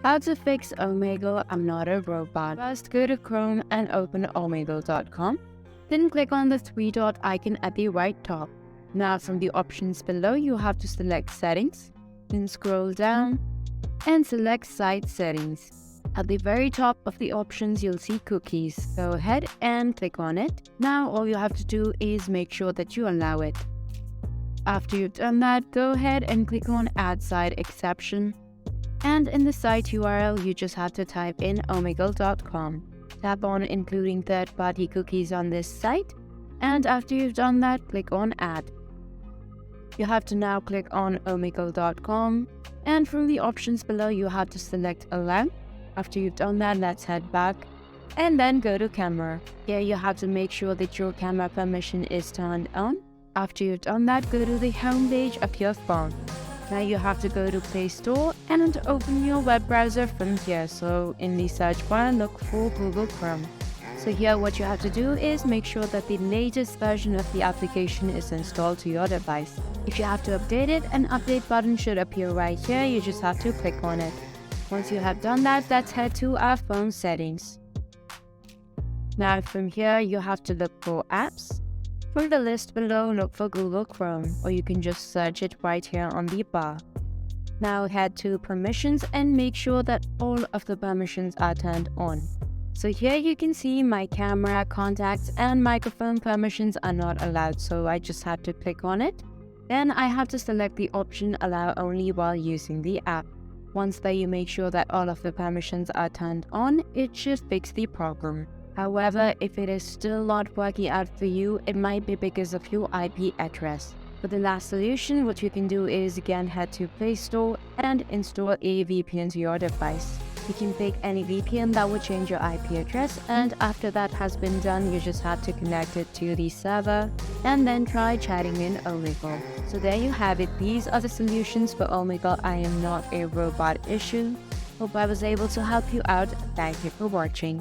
How to fix Omegle, I'm not a robot. First, go to Chrome and open omegle.com. Then click on the three-dot icon at the right top. Now from the options below, you have to select Settings. Then scroll down and select Site Settings. At the very top of the options, you'll see Cookies. Go ahead and click on it. Now all you have to do is make sure that you allow it. After you've done that, go ahead and click on Add Site Exception. And in the site URL, you just have to type in omegle.com. Tap on including third-party cookies on this site. And after you've done that, click on Add. You have to now click on omegle.com. And from the options below, you have to select Allow. After you've done that, let's head back. And then go to Camera. Here you have to make sure that your camera permission is turned on. After you've done that, go to the home page of your phone. Now you have to go to Play Store and open your web browser from here. So in the search bar, look for Google Chrome. So here what you have to do is make sure that the latest version of the application is installed to your device. If you have to update it, an update button should appear right here. You just have to click on it. Once you have done that, let's head to our phone settings. Now from here, you have to look for Apps. From the list below, look for Google Chrome, or you can just search it right here on the bar. Now head to Permissions and make sure that all of the permissions are turned on. So here you can see my camera, contacts, and microphone permissions are not allowed, so I just have to click on it. Then I have to select the option Allow Only while using the app. Once there, you make sure that all of the permissions are turned on. It should fix the problem. However, if it is still not working out for you, it might be because of your IP address. For the last solution, what you can do is again head to Play Store and install a VPN to your device. You can pick any VPN that will change your IP address, and after that has been done, you just have to connect it to the server and then try chatting in Omegle. So there you have it. These are the solutions for Omegle I am not a robot issue. Hope I was able to help you out. Thank you for watching.